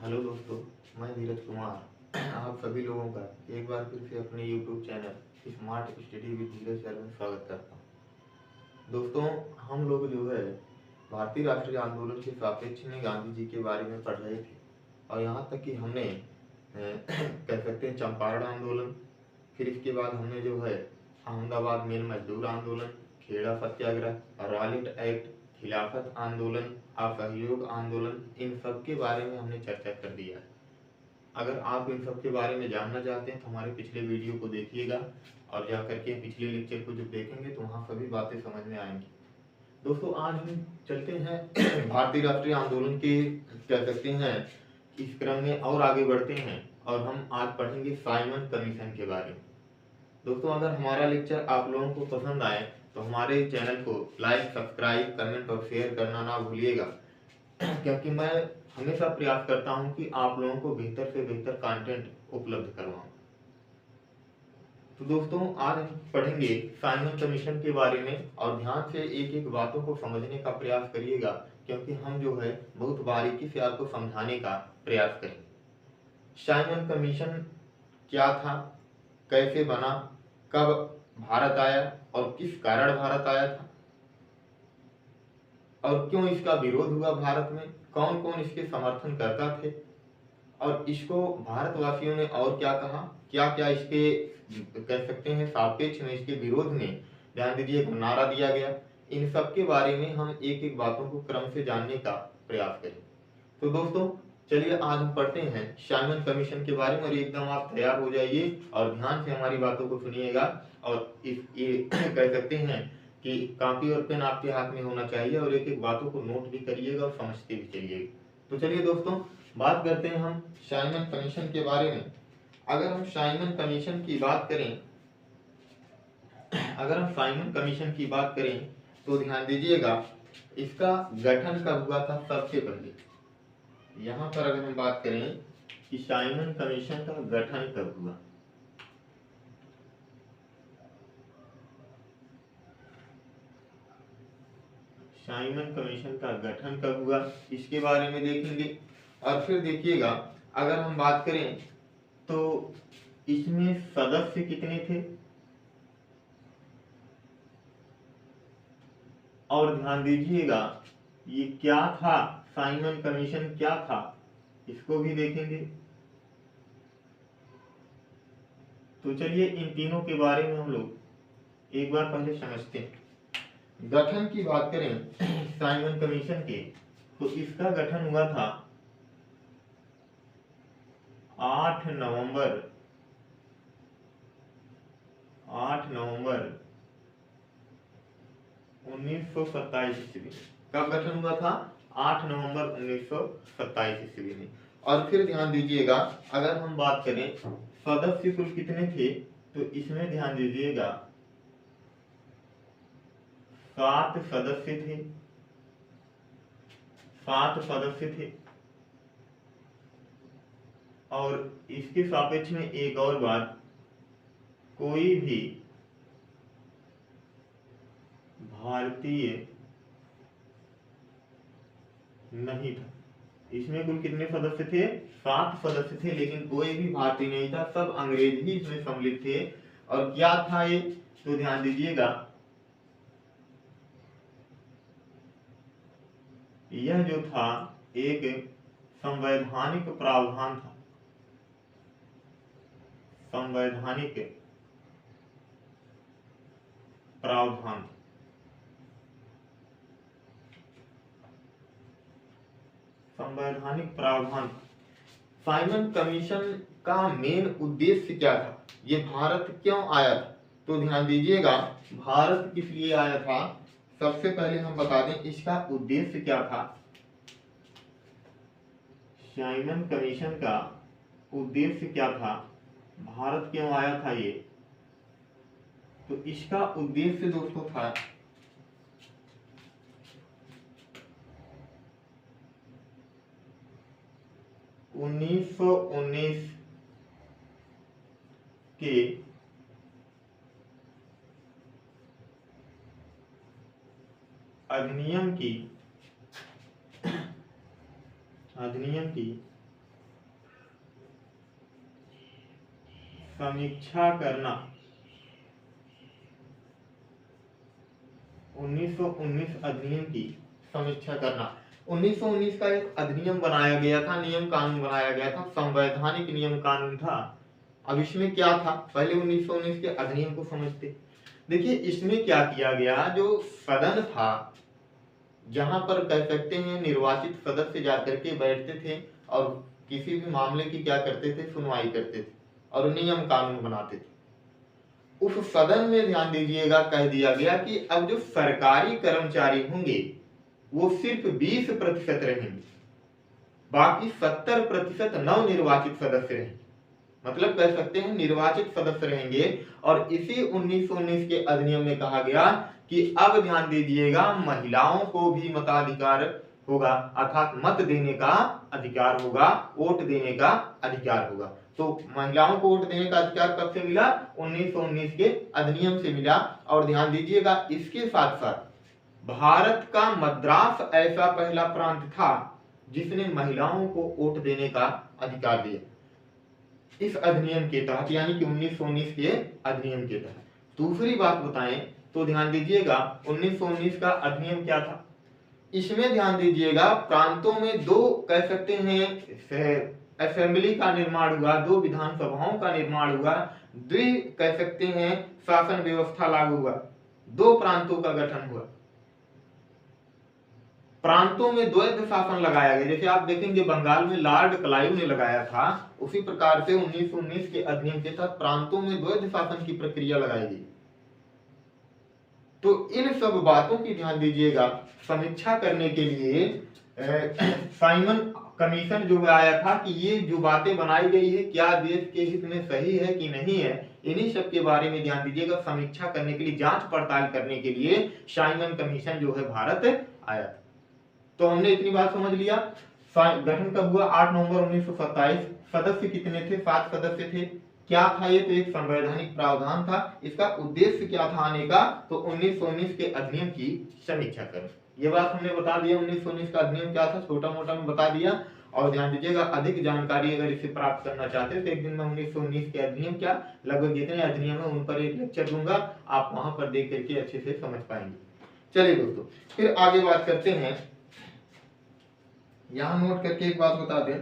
Hello दोस्तों, मैं धीरज कुमार आप सभी लोगों का एक बार फिर से अपने YouTube channel smart study with Dheeraj sir में स्वागत करता हूँ। दोस्तों, हम लोग जो है भारतीय राष्ट्रीय आंदोलन के सापेक्ष में गांधी जी के बारे में पढ़ रहे थे और यहाँ तक कि हमने कह सकते हैं चंपारण आंदोलन, फिर इसके बाद हमने जो है अहमदाबाद मिल मजदूर आंदोलन, खेड़ा सत्याग्रह, रॉलेट एक्ट, खिलाफत आंदोलन, असहयोग आंदोलन, इन सब के बारे में हमने चर्चा कर दिया है। अगर आप इन सब के बारे में जानना चाहते हैं तो हमारे पिछले वीडियो को देखिएगा और जा करके पिछले लेक्चर को जब देखेंगे तो वहाँ सभी बातें समझ में आएंगी। दोस्तों, आज हम चलते हैं भारतीय राष्ट्रीय आंदोलन के कह सकते हैं इस क्रम में और आगे बढ़ते हैं और हम आज पढ़ेंगे साइमन कमीशन के बारे में। दोस्तों, अगर हमारा लेक्चर आप लोगों को पसंद आए तो हमारे चैनल को लाइक, सब्सक्राइब, कमेंट और शेयर करना ना भूलिएगा क्योंकि मैं हमेशा प्रयास करता हूं कि आप लोगों को बेहतर से बेहतर कंटेंट उपलब्ध करवाऊं। तो दोस्तों, आज हम पढ़ेंगे साइमन कमीशन के बारे में और ध्यान से एक एक बातों को समझने का प्रयास करिएगा क्योंकि हम जो है बहुत बारीकी से आपको समझाने का प्रयास करेंगे। साइमन कमीशन क्या था, कैसे बना, कब भारत आया और किस कारण भारत आया था और क्यों इसका विरोध हुआ भारत में, कौन कौन इसके समर्थन करता थे और इसको भारतवासियों ने और क्या कहा, क्या क्या इसके कह सकते हैं सापेक्ष में, इसके विरोध में ध्यान दीजिए नारा दिया गया। इन सब के बारे में हम एक एक बातों को क्रम से जानने का प्रयास करें। तो दोस्तों, चलिए आज हम पढ़ते हैं साइमन कमीशन के बारे में और एकदम आप तैयार हो जाइए और ध्यान से हमारी बातों को सुनिएगा और ये कह सकते हैं कि कॉपी और पेन आपके हाथ में होना चाहिए और एक एक बातों को नोट भी करिएगा और समझते भी चलिएगा। तो चलिए दोस्तों, बात करते हैं हम साइमन कमीशन के बारे में। अगर हम साइमन कमीशन की बात करें तो ध्यान दीजिएगा इसका गठन कब हुआ था। सबसे पहले यहाँ पर अगर हम बात करें कि साइमन कमीशन का गठन कब हुआ, साइमन कमीशन का गठन कब हुआ इसके बारे में देखेंगे। और फिर देखिएगा अगर हम बात करें तो इसमें सदस्य कितने थे और ध्यान दीजिएगा ये क्या था, साइमन कमीशन क्या था, इसको भी देखेंगे। तो चलिए इन तीनों के बारे में हम लोग एक बार पहले समझते हैं। गठन की बात करें साइमन कमीशन के तो इसका गठन हुआ था 8 नवंबर 1927 ईस्वी। कब गठन हुआ था? 8 नवंबर 1927 ईस्वी में। और फिर ध्यान दीजिएगा अगर हम बात करें सदस्य कुल कितने थे तो इसमें ध्यान दीजिएगा 7 सदस्य थे। 7 सदस्य थे और इसके सापेक्ष में एक और बात, कोई भी भारतीय नहीं था। इसमें कुल कितने सदस्य थे? 7 सदस्य थे, लेकिन कोई भी भारतीय नहीं था, सब अंग्रेज ही इसमें सम्मिलित थे। और क्या था ये? तो ध्यान दीजिएगा यह जो था एक संवैधानिक प्रावधान था। संवैधानिक प्रावधान संवैधानिक प्रावधान। साइमन कमीशन का मेन उद्देश्य क्या था? ये भारत क्यों आया था? तो ध्यान दीजिएगा भारत किस लिए आया था सबसे पहले हम बता दें इसका उद्देश्य क्या था। साइमन कमीशन का उद्देश्य क्या था, भारत क्यों आया था ये? तो इसका उद्देश्य दोस्तों था 1919 के अधिनियम की समीक्षा करना। 1919 अधिनियम की समीक्षा करना। 1919 का एक अधिनियम बनाया गया था, नियम कानून बनाया गया था, संवैधानिक नियम कानून था। अब इसमें क्या था, पहले 1919 के अधिनियम को समझते। देखिए इसमें क्या किया गया, जो सदन था जहां पर कह सकते हैं निर्वाचित सदस्य जाकर के बैठते थे और किसी भी मामले की क्या करते थे, सुनवाई करते थे और नियम कानून बनाते थे। उस सदन में ध्यान दीजिएगा कह दिया गया कि अब जो सरकारी कर्मचारी होंगे वो सिर्फ 20% रहेंगे, बाकी 70% नवनिर्वाचित सदस्य रहेंगे। मतलब कह सकते हैं निर्वाचित सदस्य रहेंगे। और इसी 1919 के अधिनियम में कहा गया कि अब ध्यान दीजिएगा महिलाओं को भी मताधिकार होगा, अर्थात मत देने का अधिकार होगा, वोट देने का अधिकार होगा। तो महिलाओं को वोट देने का अधिकार कब से मिला, 1919 के अधिनियम से मिला। और ध्यान दीजिएगा इसके साथ साथ भारत का मद्रास ऐसा पहला प्रांत था जिसने महिलाओं को वोट देने का अधिकार दिया इस अधिनियम के तहत, यानी कि 1919 के अधिनियम के तहत। दूसरी बात बताएं तो ध्यान दीजिएगा 1919 का अधिनियम क्या था, इसमें ध्यान दीजिएगा प्रांतों में दो कह सकते हैं असेंबली का निर्माण हुआ, दो विधानसभाओं का निर्माण हुआ, द्वि कह सकते हैं शासन व्यवस्था लागू हुआ, दो प्रांतों का गठन हुआ। प्रांतों में द्वैध शासन लगाया गया, जैसे आप देखेंगे बंगाल में लॉर्ड क्लाइव ने लगाया था, उसी प्रकार से 1919 के अधिनियम के तहत प्रांतों में द्वैध शासन की प्रक्रिया लगाई गई। तो इन सब बातों की ध्यान दीजिएगा समीक्षा करने के लिए साइमन कमीशन जो आया था कि ये जो बातें बनाई गई है क्या देश के हित में सही है कि नहीं है, इन्हीं सब के बारे में ध्यान दीजिएगा समीक्षा करने के लिए, जांच पड़ताल करने के लिए साइमन कमीशन जो है भारत आया था। तो हमने इतनी बात समझ लिया। गठन कब हुआ, 8 नवंबर 1927। सदस्य कितने थे, 7 सदस्य थे। क्या था ये, तो एक संवैधानिक प्रावधान था। इसका उद्देश्य क्या था आने का, तो 1919 के अधिनियम की समीक्षा करना। ये बात हमने बता दिया 1919 का अधिनियम क्या था, छोटा मोटा में बता दिया। और ध्यान दीजिएगा अधिक जानकारी अगर इसे प्राप्त करना चाहते हैं तो एक दिन में 1919 के अधिनियम क्या लगभग जितने अधिनियम है उन पर एक लेक्चर दूंगा, आप वहां पर देख करके अच्छे से समझ पाएंगे। चलिए दोस्तों फिर आगे बात करते हैं। यहां नोट करके एक बात बता दें,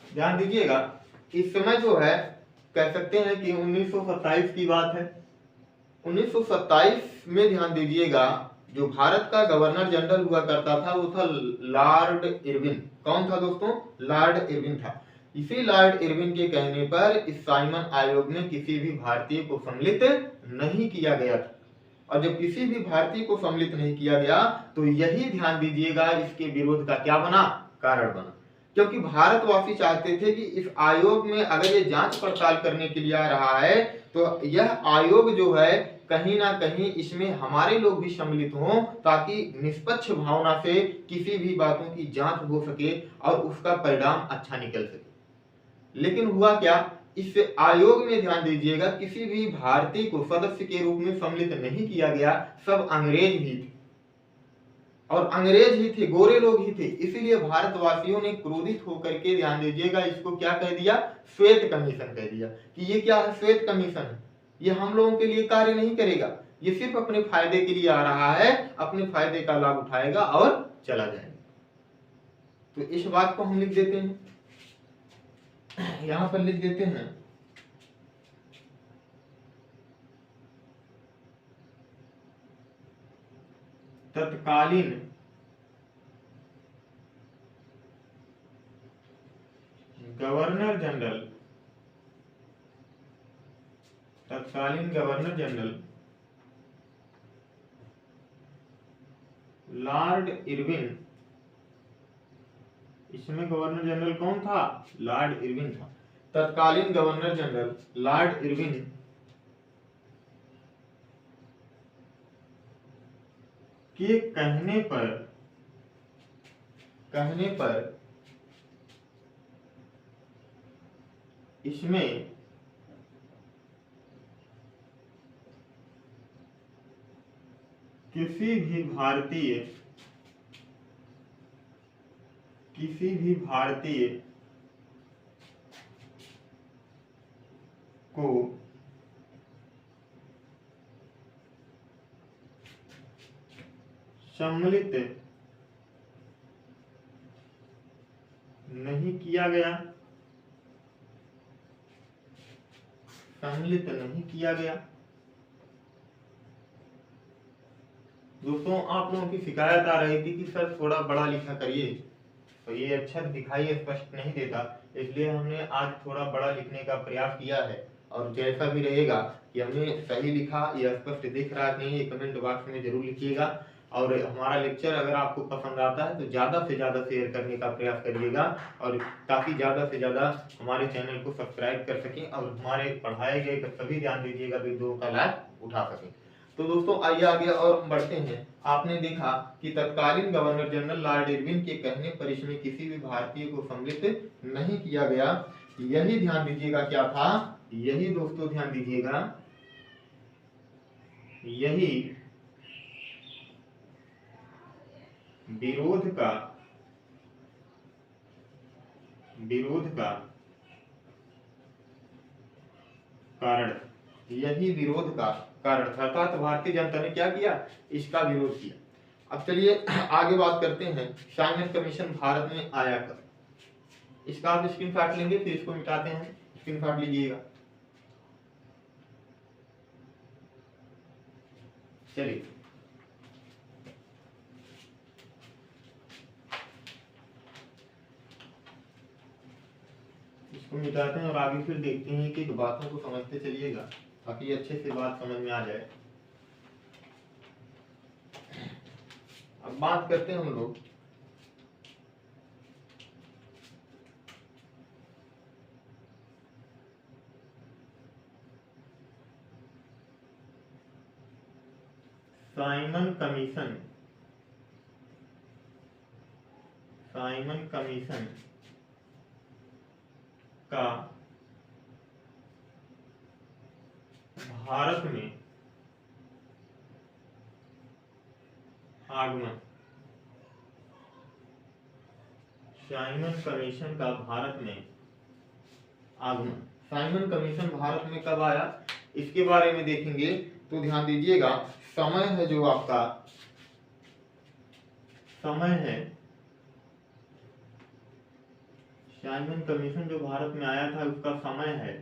ध्यान दीजिएगा इस समय जो है कह सकते हैं कि 1927 की बात है। 1927 में ध्यान दीजिएगा जो भारत का गवर्नर जनरल हुआ करता था वो था लॉर्ड इरविन। कौन था दोस्तों, लॉर्ड इरविन था। इसी लॉर्ड इरविन के कहने पर इस साइमन आयोग में किसी भी भारतीय को सम्मिलित नहीं किया गया था। और जब किसी भी भारतीय को सम्मिलित नहीं किया गया तो यही ध्यान दीजिएगा इसके विरोध का क्या बना, कारण बना। क्योंकि भारतवासी चाहते थे कि इस आयोग में अगर ये जांच पड़ताल करने के लिए आ रहा है तो यह आयोग जो है कहीं ना कहीं इसमें हमारे लोग भी सम्मिलित हों, ताकि निष्पक्ष भावना से किसी भी बातों की जांच हो सके और उसका परिणाम अच्छा निकल सके। लेकिन हुआ क्या, इस आयोग में ध्यान दीजिएगा किसी भी भारतीय को सदस्य के रूप में सम्मिलित नहीं किया गया। सब अंग्रेज ही थे और अंग्रेज ही थे, गोरे लोग ही थे। इसीलिए भारतवासियों ने क्रोधित होकर के ध्यान दीजिएगा इसको क्या कह दिया, श्वेत कमीशन कह दिया कि ये क्या है, श्वेत कमीशन है, ये हम लोगों के लिए कार्य नहीं करेगा, ये सिर्फ अपने फायदे के लिए आ रहा है, अपने फायदे का लाभ उठाएगा और चला जाएगा। तो इस बात को हम लिख देते हैं, यहां पर लिख देते हैं तत्कालीन गवर्नर जनरल, तत्कालीन गवर्नर जनरल लॉर्ड इरविन। इसमें गवर्नर जनरल कौन था, लॉर्ड इरविन था। तत्कालीन गवर्नर जनरल लॉर्ड इरविन के कहने पर इसमें किसी भी भारतीय को सम्मिलित नहीं किया गया, सम्मिलित नहीं किया गया। दोस्तों आप लोगों की शिकायत आ रही थी कि सर थोड़ा बड़ा लिखा करिए, तो ये अक्षर दिखाई स्पष्ट नहीं देता, इसलिए हमने आज थोड़ा बड़ा लिखने का प्रयास किया है। और जैसा भी रहेगा कि हमने सही लिखा या स्पष्ट दिख रहा है नहीं, ये कमेंट बॉक्स में जरूर लिखिएगा। और हमारा लेक्चर अगर आपको पसंद आता है तो ज़्यादा से ज़्यादा शेयर करने का प्रयास करिएगा, और ताकि ज़्यादा से ज़्यादा हमारे चैनल को सब्सक्राइब कर सकें और हमारे पढ़ाए गए सभी ध्यान दीजिएगा वीडियो का लाभ उठा सकें। तो दोस्तों आइए आगे और बढ़ते हैं। आपने देखा कि तत्कालीन गवर्नर जनरल लॉर्ड इरविन के कहने पर इसमें किसी भी भारतीय को सम्मिलित नहीं किया गया। यही ध्यान दीजिएगा क्या था, यही दोस्तों ध्यान दीजिएगा, यही विरोध का कारण, यही विरोध का कारण था। अर्थात भारतीय जनता ने क्या किया, इसका विरोध किया। अब चलिए आगे बात करते हैं, साइमन कमीशन भारत में आया कब। इसका आप स्क्रीनशॉट लेंगे, फिर इसको मिटाते हैं, स्क्रीनशॉट लीजिएगा। चलिए इसको मिटाते हैं और आगे फिर देखते हैं कि बातों को समझते चलिएगा, ताकि अच्छे से बात समझ में आ जाए। अब बात करते हैं हम लोग साइमन कमीशन का भारत में आगमन, साइमन कमीशन का भारत में आगमन। साइमन कमीशन भारत में कब आया, इसके बारे में देखेंगे तो ध्यान दीजिएगा। समय है जो आपका समय है, साइमन कमीशन जो भारत में आया था उसका समय है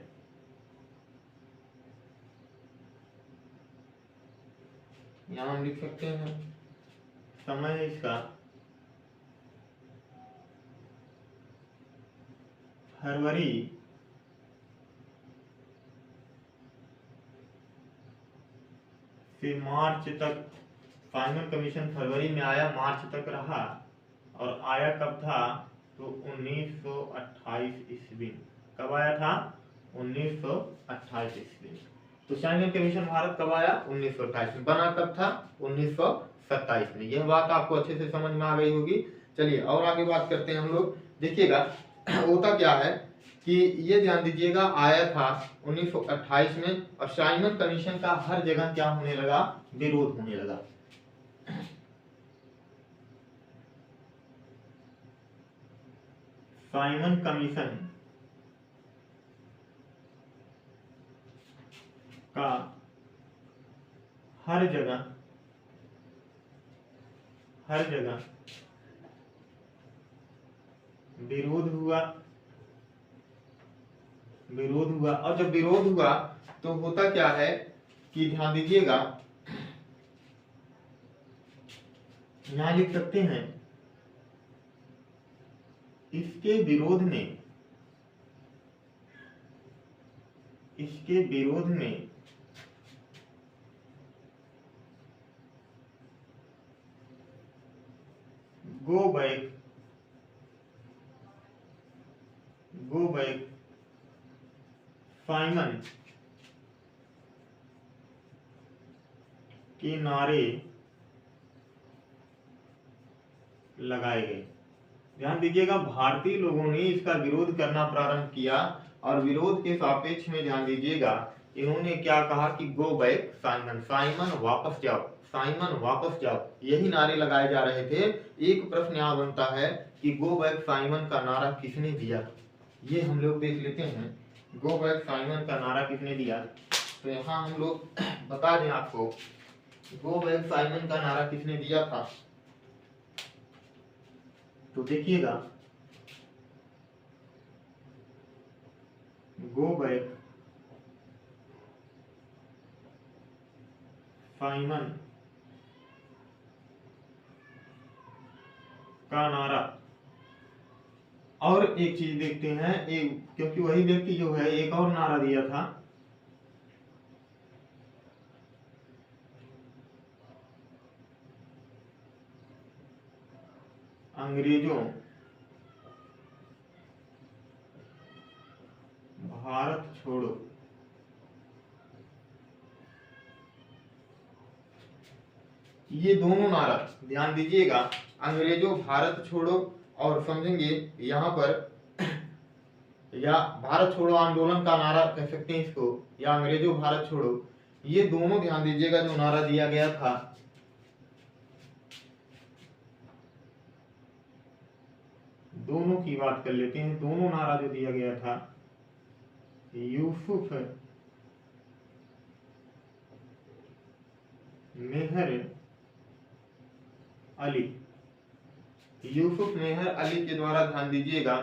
यहां हम लिख सकते हैं, समय है इसका फरवरी से मार्च तक। साइमन कमीशन फरवरी में आया, मार्च तक रहा, और आया कब था तो 1928 ईस्वी। कब आया था, 1928 ईस्वी। तो साइमन कमीशन भारत कब आया, 1928 में। बना कब था, 1927 में। यह बात आपको अच्छे से समझ में आ गई होगी। चलिए और आगे बात करते हैं हम लोग। देखिएगा होता क्या है कि ये ध्यान दीजिएगा, आया था 1928 में, और साइमन कमीशन का हर जगह क्या होने लगा, विरोध होने लगा। साइमन कमीशन का हर जगह विरोध हुआ। और जब विरोध हुआ तो होता क्या है कि ध्यान दीजिएगा, यहां लिख सकते हैं, इसके विरोध में गो बैक साइमन के नारे लगाए गए। ध्यान दीजिएगा, भारतीय लोगों ने इसका विरोध करना प्रारंभ किया, और विरोध के सापेक्ष में ध्यान दीजिएगा इन्होंने क्या कहा कि गो बैक साइमन, साइमन वापस जाओ, साइमन वापस जाओ, यही नारे लगाए जा रहे थे। एक प्रश्न यहाँ बनता है कि गो बैक साइमन का नारा किसने दिया, ये हम लोग देख लेते हैं। गो बैक साइमन का नारा किसने दिया, तो यहाँ हम लोग बता दें आपको, गो बैक साइमन का नारा किसने दिया था। तो देखिएगा, गो बैक साइमन का नारा, और एक चीज देखते हैं, एक क्योंकि वही व्यक्ति जो है एक और नारा दिया था, अंग्रेजों भारत छोड़ो। ये दोनों नारा ध्यान दीजिएगा, अंग्रेजों भारत छोड़ो, और समझेंगे यहाँ पर या भारत छोड़ो आंदोलन का नारा कह सकते हैं इसको, या अंग्रेजों भारत छोड़ो, ये दोनों ध्यान दीजिएगा जो नारा दिया गया था, दोनों की बात कर लेते हैं। दोनों नारा जो दिया गया था, यूसुफ मेहर अली, यूसुफ मेहर अली के द्वारा ध्यान दीजिएगा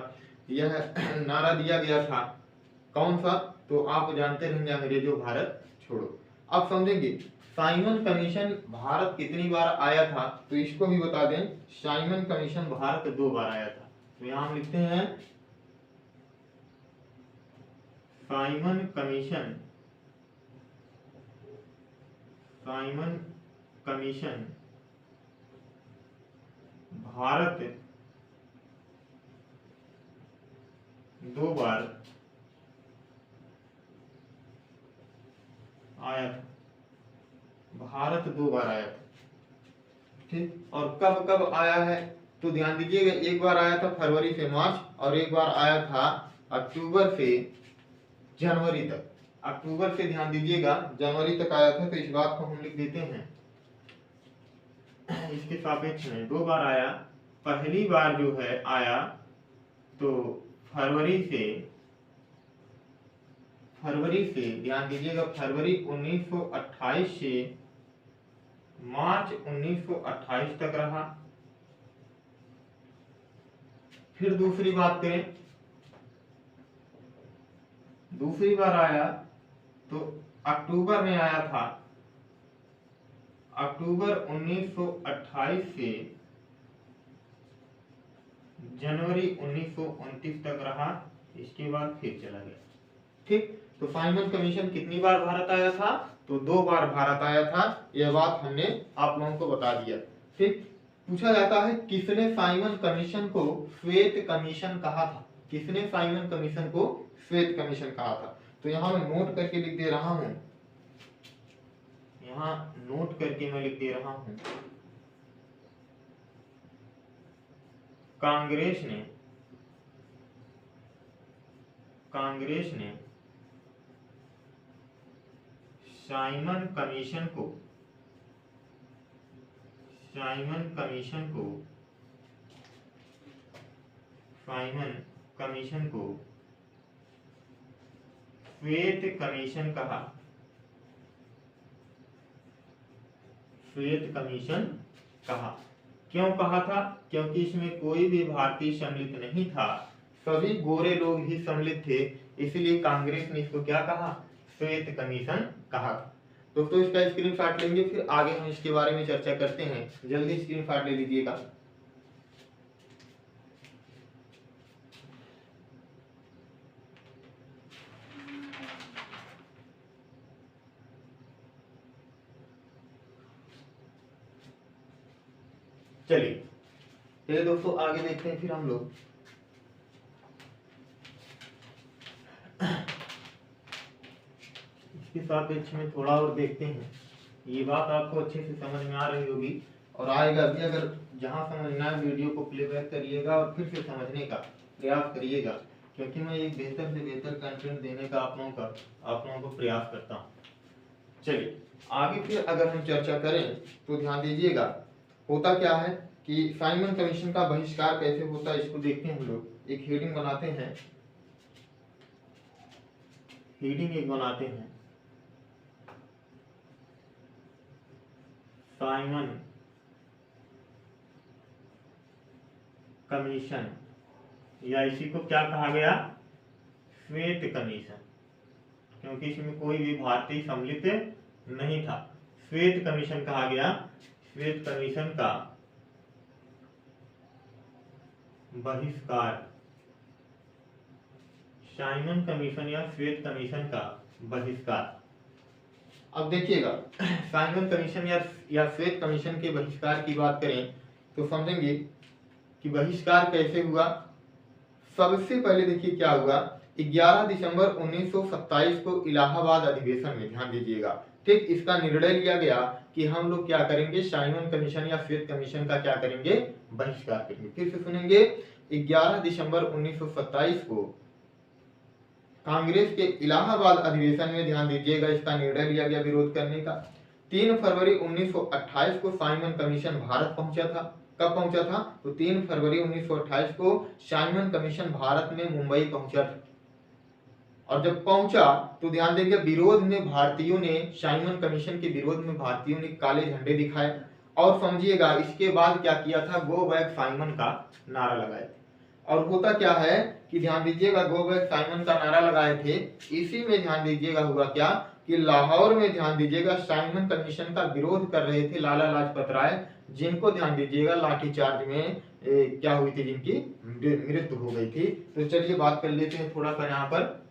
यह नारा दिया गया था। कौन सा, तो आप जानते रहेंगे, अंग्रेजों भारत छोड़ो। अब समझेंगे साइमन कमीशन भारत कितनी बार आया था, तो इसको भी बता दें, साइमन कमीशन भारत 2 बार आया था। तो यहां हम लिखते हैं Simon commission, Simon commission Bharat 2 बार आया था, भारत 2 बार आया था। ठीक, और कब कब आया है, तो ध्यान दीजिएगा, एक बार आया था फरवरी से मार्च, और एक बार आया था अक्टूबर से जनवरी तक। अक्टूबर से ध्यान दीजिएगा जनवरी तक आया था, तो इस बात को हम लिख देते हैं, इसके सापेक्ष में 2 बार आया। पहली बार जो है आया तो फरवरी से ध्यान दीजिएगा, फरवरी 1928 से मार्च 1928 तक रहा। फिर दूसरी बात करें, दूसरी बार आया तो अक्टूबर में आया था, अक्टूबर 1928 से जनवरी 1929 तक रहा, इसके बाद फिर चला गया। ठीक, तो साइमन कमीशन कितनी बार भारत आया था, तो 2 बार भारत आया था, यह बात हमने आप लोगों को बता दिया। ठीक, पूछा जाता है किसने साइमन कमीशन को श्वेत कमीशन कहा था, किसने साइमन कमीशन को श्वेत कमीशन कहा था, तो यहाँ मैं नोट करके लिख दे रहा हूं, यहाँ नोट करके मैं लिख दे रहा हूं, कांग्रेस ने साइमन कमीशन को श्वेत कमीशन कहा, श्वेत कमीशन कहा। क्यों कहा था, क्योंकि इसमें कोई भी भारतीय सम्मिलित नहीं था, सभी गोरे लोग ही सम्मिलित थे, इसलिए कांग्रेस ने इसको क्या कहा, श्वेत कमीशन कहा था। दोस्तों इसका स्क्रीनशॉट लेंगे, फिर आगे हम इसके बारे में चर्चा करते हैं, जल्दी स्क्रीनशॉट ले लीजिएगा। चलिए दोस्तों आगे देखते हैं फिर हम लोग। इसके सापेक्ष में थोड़ा और देखते हैं, ये बात आपको अच्छे से समझ में आ रही होगी और आएगा भी, अगर जहां समझना है वीडियो को प्लेबैक करिएगा और फिर से समझने का प्रयास करिएगा, क्योंकि मैं एक बेहतर से बेहतर कंटेंट देने का आप लोगों को प्रयास करता हूँ। चलिए आगे फिर अगर हम चर्चा करें तो ध्यान दीजिएगा, होता क्या है कि साइमन कमीशन का बहिष्कार कैसे होता है इसको देखते हैं। हम लोग एक हेडिंग बनाते हैं, हेडिंग एक बनाते हैं, साइमन कमीशन, या इसी को क्या कहा गया, श्वेत कमीशन, क्योंकि इसमें कोई भी भारतीय सम्मिलित नहीं था। श्वेत कमीशन कहा गया, श्वेत कमीशन का बहिष्कार, साइमन कमीशन या श्वेत कमीशन का बहिष्कार। अब देखिएगा साइमन कमीशन या श्वेत कमीशन के बहिष्कार की बात करें तो समझेंगे कि बहिष्कार कैसे हुआ। सबसे पहले देखिए क्या हुआ, 11 दिसंबर 1927 को इलाहाबाद अधिवेशन में, ध्यान दीजिएगा, ठीक, इसका निर्णय लिया गया कि हम लोग क्या करेंगे, साइमन कमीशन या श्वेत कमीशन का क्या करेंगे, बहिष्कार करेंगे। फिर से सुनेंगे, 11 दिसंबर 1927 को कांग्रेस के इलाहाबाद अधिवेशन में, ध्यान दीजिएगा, इसका निर्णय लिया गया विरोध करने का। 3 फरवरी 1928 को साइमन कमीशन भारत पहुंचा था। कब पहुंचा था, तो 3 फरवरी 1928 को साइमन कमीशन भारत में मुंबई पहुंचा था। और जब पहुंचा तो ध्यान देंगे, विरोध में भारतीयों ने, साइमन कमीशन के विरोध में भारतीयों ने काले झंडे दिखाए। और समझिएगा इसके बाद क्या किया था, गो बैक साइमन का नारा लगाए थे। और होता क्या है कि ध्यान दीजिएगा, गो बैक साइमन का नारा लगाए थे, इसी में ध्यान दीजिएगा हुआ क्या कि लाहौर में, ध्यान दीजिएगा, साइमन कमीशन का विरोध कर रहे थे लाला लाजपत राय, जिनको ध्यान दीजिएगा लाठीचार्ज में क्या हुई थी, जिनकी मृत्यु हो गई थी। तो चलिए बात कर लेते हैं थोड़ा सा यहाँ पर।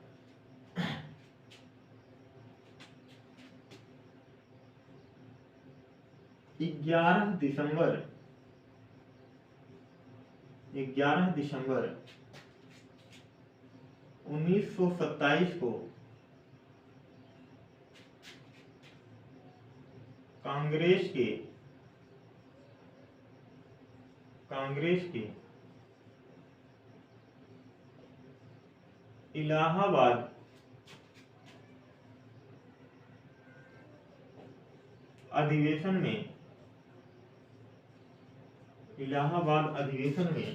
11 दिसंबर 1927 को कांग्रेस के इलाहाबाद अधिवेशन में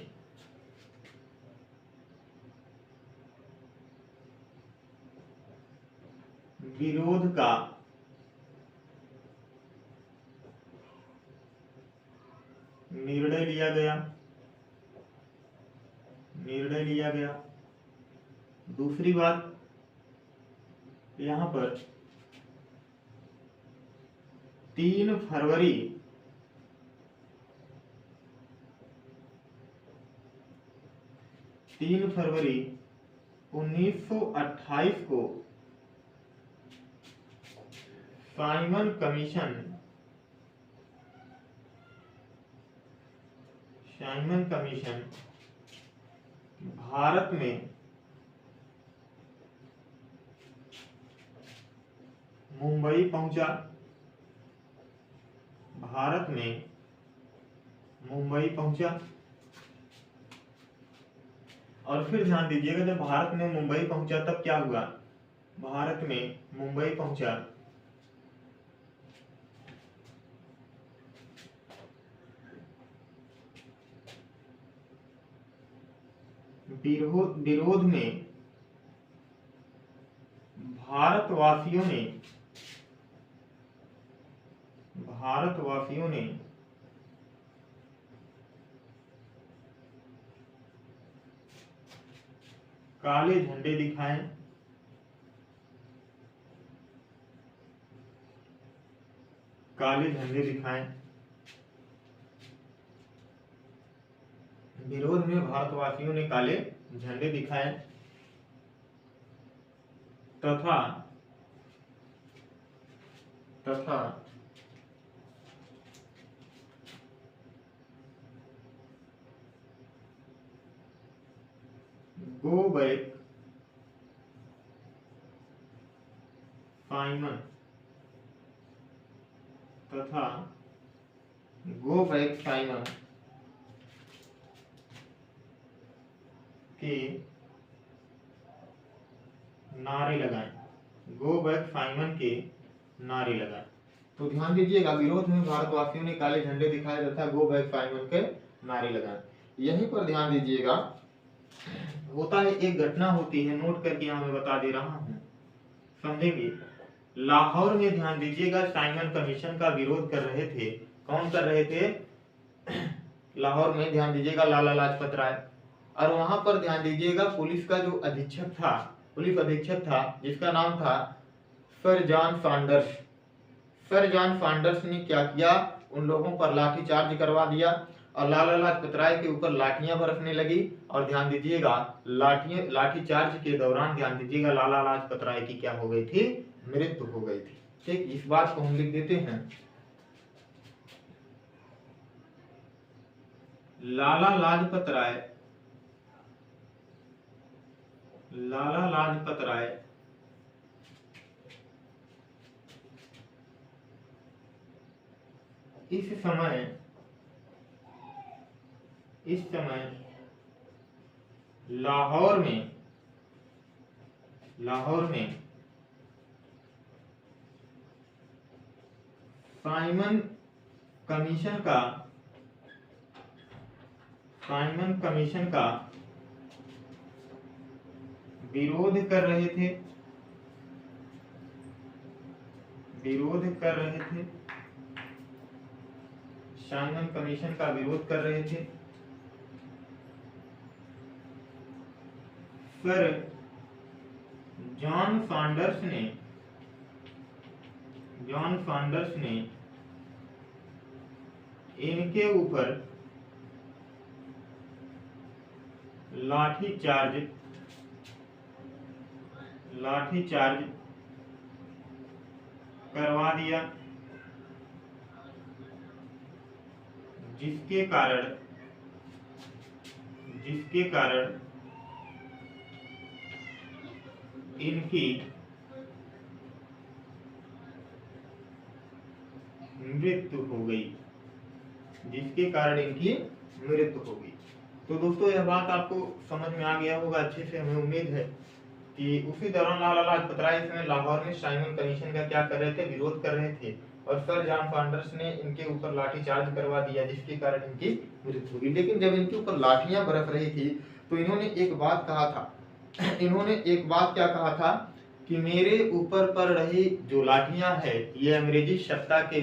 विरोध का निर्णय लिया गया। दूसरी बात यहाँ पर 3 फरवरी 1928 को साइमन कमीशन भारत में मुंबई पहुंचा, और फिर ध्यान दीजिएगा, जब भारत में मुंबई पहुंचा तब क्या हुआ, भारत में मुंबई पहुंचा विरोध में भारतवासियों ने काले झंडे दिखाए, विरोध में भारतवासियों ने काले झंडे दिखाए तथा गो बैक साइमन के नारे लगाए, गो बैक साइमन के नारे लगाए। तो ध्यान दीजिएगा, विरोध में भारतवासियों ने काले झंडे दिखाए तथा गो बैक साइमन के नारे लगाए। यहीं पर ध्यान दीजिएगा, होता है एक घटना होती है, नोट करके यहाँ मैं बता दे रहा हूँ, समझेंगे। लाहौर में ध्यान दीजिएगा साइमन कमीशन का विरोध कर रहे थे। कौन कर रहे थे? लाहौर में ध्यान दीजिएगा लाला लाजपत राय। और वहां पर ध्यान दीजिएगा पुलिस का जो अधीक्षक था, पुलिस अधीक्षक था जिसका नाम था sir John Saunders. Sir John Saunders ने क्या किया, उन लोगों पर लाठीचार्ज करवा दिया और लाला लाजपत राय के ऊपर लाठियां बरसने लगी। और ध्यान दीजिएगा लाठीचार्ज के दौरान ध्यान दीजिएगा लाला लाजपत राय की क्या हो गई थी? मृत्यु हो गई थी। ठीक, इस बात को हम लिख देते हैं। लाला लाजपत राय, लाला लाजपत राय इस समय लाहौर में साइमन कमीशन का विरोध कर रहे थे, साइमन कमीशन का विरोध कर रहे थे। सर जॉन सॉन्डर्स ने इनके ऊपर लाठीचार्ज करवा दिया, जिसके कारण इनकी मृत्यु हो गई, तो दोस्तों यह बात आपको समझ में आ गया होगा अच्छे से, हमें उम्मीद है कि उसी दौरान लाला लाजपत राय इस समय लाहौर में साइमन कमीशन का क्या कर रहे थे? विरोध कर रहे थे और सर जॉन सॉन्डर्स ने इनके ऊपर लाठीचार्ज करवा दिया, जिसके कारण इनकी मृत्यु हुई। लेकिन जब इनके ऊपर लाठियां बरस रही थी तो इन्होंने एक बात कहा था, क्या कहा था कि मेरे ऊपर पड़ रही जो लाठियां है ये अंग्रेजी सत्ता के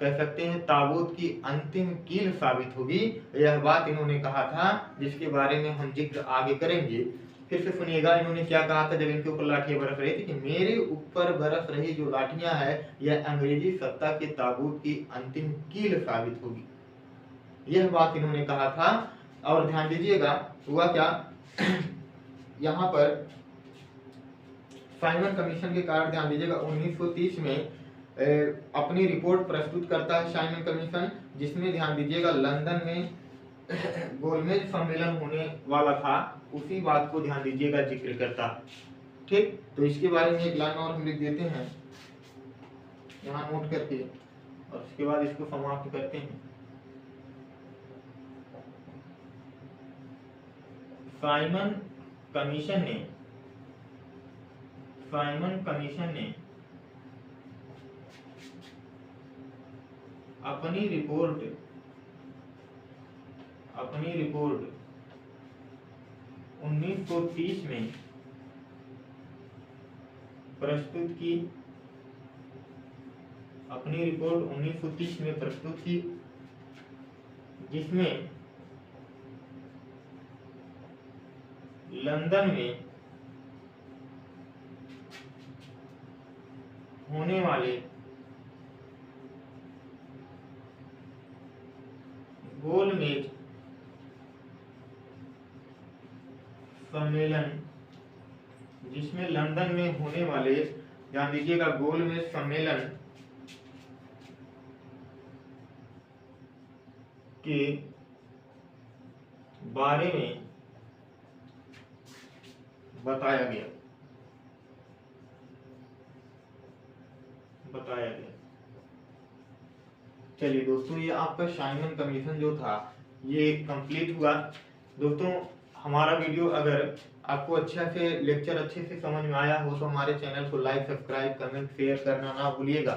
कह सकते हैं ताबूत की अंतिम कील साबित होगी। यह बात इन्होंने कहा था, जिसके बारे में हम जिक्र आगे करेंगे। फिर से सुनिएगा, इन्होंने क्या कहा था जब इनके ऊपर लाठियां बरस रही थी कि मेरे ऊपर बरस रही जो लाठियां है यह अंग्रेजी सत्ता के ताबूत की अंतिम कील साबित होगी, यह बात इन्होंने कहा था। और ध्यान दीजिएगा हुआ क्या, यहाँ पर साइमन कमीशन के कारण ध्यान दीजिएगा 1930 में अपनी रिपोर्ट प्रस्तुत करता है साइमन कमीशन, जिसमें ध्यान दीजिएगा लंदन में गोलमेज सम्मेलन होने वाला था, उसी बात को ध्यान दीजिएगा जिक्र करता। ठीक, तो इसके बारे में एक लाइन और हम लिख देते हैं यहाँ नोट करके, और उसके बाद इसको समाप्त करते हैं। साइमन कमीशन ने अपनी रिपोर्ट 1930 में प्रस्तुत की, जिसमें लंदन में होने वाले गोलमेज सम्मेलन, जिसमें लंदन में होने वाले ध्यान दीजिएगा गोलमेज सम्मेलन के बारे में बताया गया। चलिए दोस्तों, ये आपका साइमन कमीशन जो था ये कंप्लीट हुआ। दोस्तों हमारा वीडियो अगर आपको अच्छा से लेक्चर अच्छे से समझ में आया हो तो हमारे चैनल को लाइक, सब्सक्राइब, कमेंट, शेयर करना ना भूलिएगा।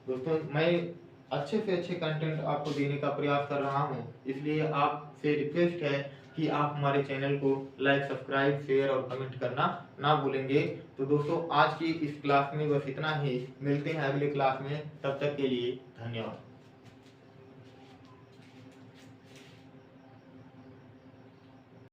दोस्तों मैं अच्छे से अच्छे कंटेंट आपको देने का प्रयास कर रहा हूं, इसलिए आपसे रिक्वेस्ट है कि आप हमारे चैनल को लाइक, सब्सक्राइब, शेयर और कमेंट करना ना भूलेंगे। तो दोस्तों आज की इस क्लास में बस इतना ही, मिलते हैं अगले क्लास में, तब तक के लिए धन्यवाद।